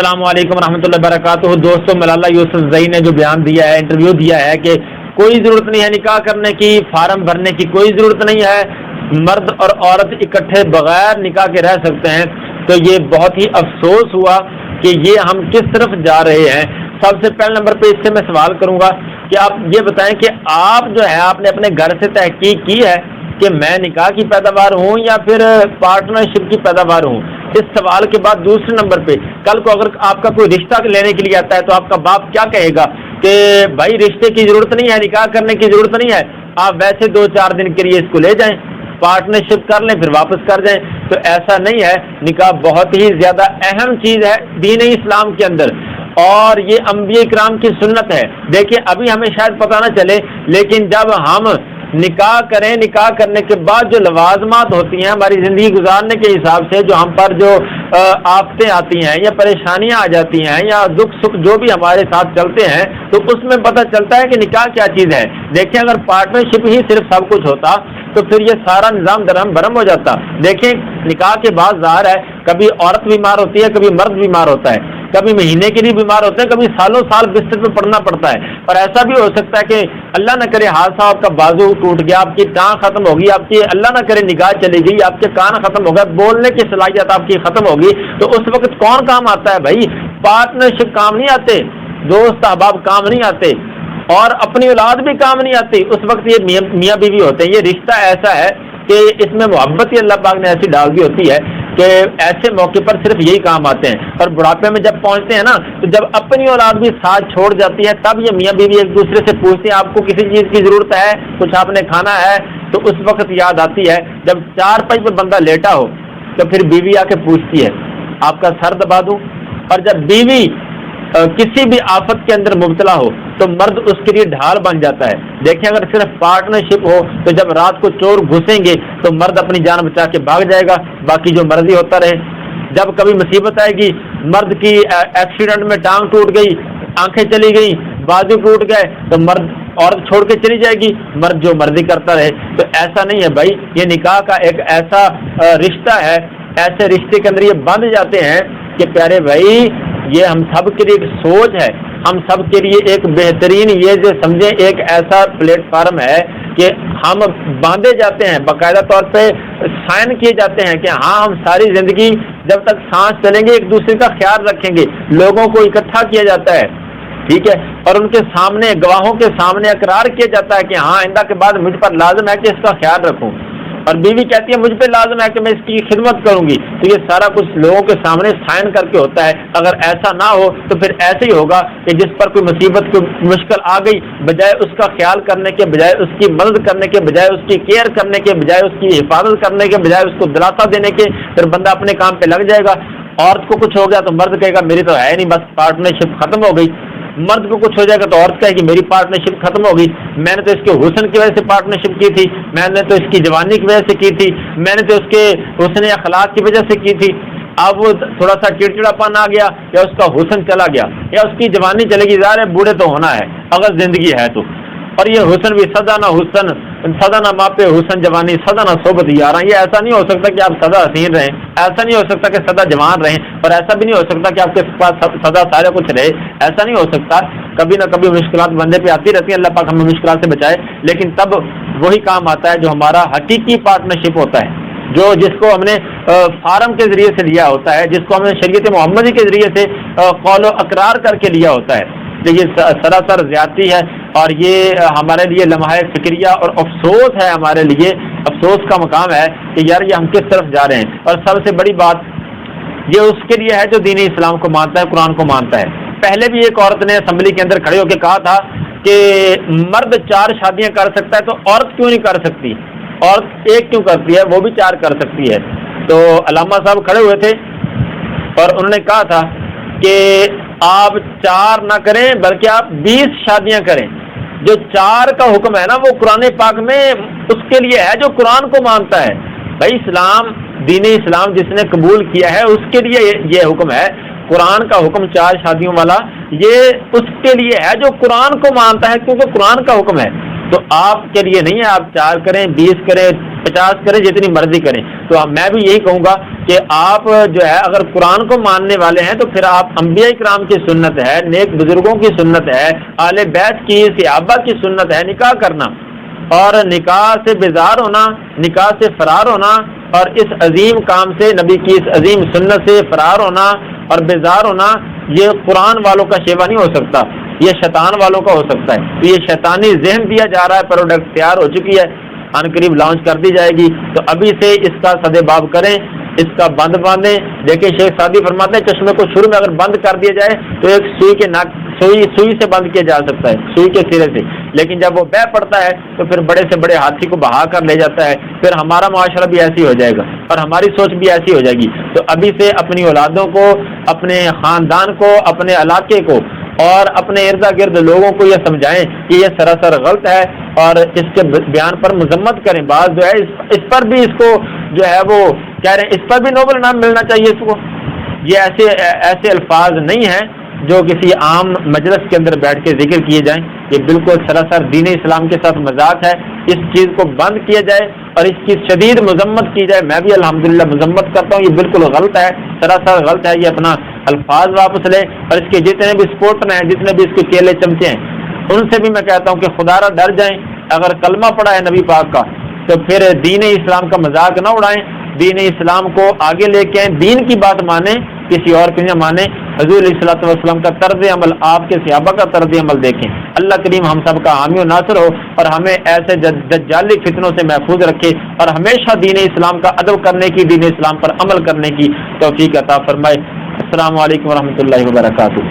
अस्सलाम वालेकुम रहमतुल्लाहि वबरकातुहू। दोस्तों, मलाला यूसुफज़ई ने जो बयान दिया है, इंटरव्यू दिया है कि कोई ज़रूरत नहीं है निकाह करने की, फार्म भरने की कोई ज़रूरत नहीं है, मर्द और औरत इकट्ठे बगैर निकाह के रह सकते हैं, तो ये बहुत ही अफसोस हुआ कि ये हम किस तरफ जा रहे हैं। सबसे पहले नंबर पे इससे मैं सवाल करूंगा कि आप ये बताएं कि आप जो है आपने अपने घर से तहकीक की है कि मैं निकाह की पैदावार हूँ या फिर पार्टनरशिप की पैदावार हूँ। इस सवाल के बाद दूसरे नंबर पे कल को अगर आपका कोई रिश्ता लेने के लिए आता है तो आपका बाप क्या कहेगा कि भाई रिश्ते की जरूरत नहीं है, निकाह करने की जरूरत नहीं है, आप वैसे 2-4 दिन के लिए इसको ले जाएं, पार्टनरशिप कर लें, फिर वापस कर जाएं। तो ऐसा नहीं है, निकाह बहुत ही ज्यादा अहम चीज है दीन इस्लाम के अंदर, और ये अंबिया इकराम की सुन्नत है। देखिए, अभी हमें शायद पता ना चले, लेकिन जब हम निकाह करें, निकाह करने के बाद जो लवाजमात होती हैं हमारी जिंदगी गुजारने के हिसाब से, जो हम पर जो आफतें आती हैं या परेशानियां आ जाती हैं या दुख सुख जो भी हमारे साथ चलते हैं, तो उसमें पता चलता है कि निकाह क्या चीज़ है। देखिए, अगर पार्टनरशिप ही सिर्फ सब कुछ होता तो फिर ये सारा निज़ाम दरहम भरम हो जाता। देखिए, निकाह के बाद ज़ाहिर है कभी औरत बीमार होती है, कभी मर्द बीमार होता है, कभी महीने के लिए बीमार होते हैं, कभी सालों साल बिस्तर पर पड़ना पड़ता है। और ऐसा भी हो सकता है कि अल्लाह न करे हादसा, आपका बाजू टूट गया, आपकी टांग खत्म होगी, आपकी अल्लाह न करे निगाह चली गई, आपके कान खत्म हो गए, बोलने की सलाहियत आपकी खत्म होगी, तो उस वक्त कौन काम आता है भाई? पार्टनरशिप काम नहीं आते, दोस्त अहबाब काम नहीं आते, और अपनी औलाद भी काम नहीं आती। उस वक्त ये मियाँ बीवी होते हैं। ये रिश्ता ऐसा है कि इसमें मोहब्बत ही अल्लाह पाक ने ऐसी डाल दी होती है कि ऐसे मौके पर सिर्फ यही काम आते हैं। और बुढ़ापे में जब पहुंचते हैं ना, तो जब अपनी औलाद भी साथ छोड़ जाती है, तब ये मियाँ बीवी एक दूसरे से पूछते हैं आपको किसी चीज़ की ज़रूरत है, कुछ आपने खाना है, तो उस वक्त याद आती है जब चारपाई पर बंदा लेटा हो तो फिर बीवी आके पूछती है आपका सर दबा दूं। और जब बीवी किसी भी आफत के अंदर मुब्तला हो तो मर्द उसके लिए ढाल बन जाता है। देखें, अगर सिर्फ पार्टनरशिप हो तो जब रात को चोर घुसेंगे तो मर्द अपनी जान बचा के भाग जाएगा, बाकी जो मर्जी होता रहे। जब कभी मुसीबत आएगी, मर्द की एक्सीडेंट में टांग टूट गई, आंखें चली गई, बाजू टूट गए, तो मर्द औरत छोड़ के चली जाएगी, मर्द जो मर्जी करता रहे। तो ऐसा नहीं है भाई, ये निकाह का एक ऐसा रिश्ता है, ऐसे रिश्ते के अंदर ये बंध जाते हैं कि प्यारे भाई, ये हम सब के लिए एक सोच है, हम सब के लिए एक बेहतरीन, ये जो समझे एक ऐसा प्लेटफार्म है कि हम बांधे जाते हैं, बाकायदा तौर पे साइन किए जाते हैं कि हाँ, हम सारी जिंदगी जब तक सांस चलेंगे एक दूसरे का ख्याल रखेंगे। लोगों को इकट्ठा किया जाता है, ठीक है, और उनके सामने, गवाहों के सामने इकरार किया जाता है कि हाँ, आइंदा के बाद मुझ पर लाजम है कि इसका ख्याल रखूं। और बीवी कहती है मुझ पे लाजम है कि मैं इसकी खिदमत करूंगी। तो ये सारा कुछ लोगों के सामने साइन करके होता है। अगर ऐसा ना हो तो फिर ऐसे ही होगा कि जिस पर कोई मुसीबत, कोई मुश्किल आ गई, बजाय उसका ख्याल करने के, बजाय उसकी मदद करने के, बजाय उसकी केयर करने के, बजाय उसकी हिफाजत करने के, बजाय उसको दिलासा देने के, फिर बंदा अपने काम पे लग जाएगा। औरत को कुछ हो गया तो मर्द कहेगा मेरी तो है नहीं, बस पार्टनरशिप खत्म हो गई। मर्द को कुछ हो जाएगा तो औरत कहेगी मेरी पार्टनरशिप खत्म हो गई, मैंने तो इसके हुस्न की वजह से पार्टनरशिप की थी, मैंने तो इसकी जवानी की वजह से की थी, मैंने तो उसके हुस्न अखलाक की वजह से की थी। अब वो थोड़ा सा चिड़चिड़ापन आ गया, या उसका हुस्न चला गया, या उसकी जवानी चलेगी, ज़ाहिर है बूढ़े तो होना है अगर जिंदगी है तो। और ये हुस्न भी सदा ना हुस्न, सदा ना मापे हुस्न जवानी, सदा ना सोबत यारा। ये ऐसा नहीं हो सकता कि आप सदा हसीन रहें, ऐसा नहीं हो सकता कि सदा जवान रहें, और ऐसा भी नहीं हो सकता कि आपके पास सदा सारा कुछ रहे, ऐसा नहीं हो सकता। कभी ना कभी मुश्किलात बंदे पे आती रहती हैं, अल्लाह पाक हमें मुश्किलात से बचाए। लेकिन तब वही काम आता है जो हमारा हकीकी पार्टनरशिप होता है, जो जिसको हमने फार्म के जरिए से लिया होता है, जिसको हमने शरीयत मोहम्मदी के जरिए से कौल अकरार करके लिया होता है। तो ये सरासर ज्यादती है, और ये हमारे लिए लम्हा फिक्रिया और अफसोस है, हमारे लिए अफसोस का मकाम है कि यार ये हम किस तरफ जा रहे हैं। और सबसे बड़ी बात ये उसके लिए है जो दीन इस्लाम को मानता है, कुरान को मानता है। पहले भी एक औरत ने असेंबली के अंदर खड़े होकर कहा था कि मर्द 4 शादियां कर सकता है तो औरत क्यों नहीं कर सकती, औरत एक क्यों करती है, वो भी 4 कर सकती है। तो अल्लामा साहब खड़े हुए थे और उन्होंने कहा था कि आप 4 ना करें बल्कि आप 20 शादियां करें। जो 4 का हुक्म है ना, वो कुरान पाक में उसके लिए है जो कुरान को मानता है। भाई इस्लाम, दीन इस्लाम जिसने कबूल किया है उसके लिए ये हुक्म है। कुरान का हुक्म 4 शादियों वाला, ये उसके लिए है जो कुरान को मानता है, क्योंकि कुरान का हुक्म है। तो आपके लिए नहीं है आप 4 करें, 20 करें, 50 کریں, جتنی مرضی کریں. تو میں بھی یہی کہوں گا کہ آپ جو ہے اگر قرآن کو ماننے والے ہیں تو پھر آپ انبیاء کرام کی سنت ہے, نیک بزرگوں کی سنت ہے, اہل بیت کی, صحابہ کی سنت ہے نکاح کرنا, اور نکاح سے بیزار ہونا, نکاح سے فرار ہونا, اور اس عظیم کام سے, نبی کی اس عظیم سنت سے فرار ہونا اور بیزار ہونا, یہ قرآن والوں کا شیوا نہیں ہو سکتا, یہ شیطان والوں کا ہو سکتا ہے. تو یہ شیطانی ذہن دیا جا رہا ہے, پروڈکٹ تیار ہو چکی ہے, ان قریب لانچ کر دی جائے گی. تو ابھی سے اس کا سد باب کریں, اس کا بند باندھیں. دیکھیں شیخ سعدی فرماتے ہیں چشمے کو شروع میں اگر بند کر دیا جائے تو ایک سوئی کے سوئی سے بند کیا جا سکتا ہے, سوئی کے سرے سے, لیکن جب وہ بہ پڑتا ہے تو پھر بڑے سے بڑے ہاتھی کو بہا کر لے جاتا ہے. پھر ہمارا معاشرہ بھی ایسی ہو جائے گا اور ہماری سوچ بھی ایسی ہو جائے گی. تو ابھی سے اپنی اولادوں کو, اپنے خاندان کو, اپنے علاقے کو اور اپنے ارد گرد لوگوں کو یہ سمجھائیں کہ یہ سراسر غلط ہے, اور اس کے بیان پر مذمت کریں. بعض جو ہے اس پر بھی اس کو جو ہے وہ کہہ رہے ہیں اس پر بھی نوبل انعام ملنا چاہیے اس کو. یہ ایسے الفاظ نہیں ہیں جو کسی عام مجلس کے اندر بیٹھ کے ذکر کیے جائیں. یہ بالکل سراسر دین اسلام کے ساتھ مذاق ہے. اس چیز کو بند کیا جائے اور اس کی شدید مذمت کی جائے. میں بھی الحمدللہ مذمت کرتا ہوں, یہ بالکل غلط ہے, سراسر غلط ہے. یہ اپنا الفاظ واپس لے, اور اس کے جتنے بھی سپورٹر ہیں, جتنے بھی اس کے کیلے چمچے ہیں, ان سے بھی میں کہتا ہوں کہ خدا را ڈر جائیں. اگر کلمہ پڑا ہے نبی پاک کا تو پھر دین اسلام کا مذاق نہ اڑائیں, دین اسلام کو آگے لے کے آئیں, دین کی بات مانیں, کسی اور کی نہ مانیں. حضور علیہ الصلوۃ والسلام کا طرز عمل, آپ کے صحابہ کا طرز عمل دیکھیں. اللہ کریم ہم سب کا حامی و ناصر ہو اور ہمیں ایسے دجالی فتنوں سے محفوظ رکھے, اور ہمیشہ دین اسلام کا ادب کرنے کی, دین اسلام پر عمل کرنے کی توفیق عطا فرمائے. السلام علیکم ورحمۃ اللہ وبرکاتہ.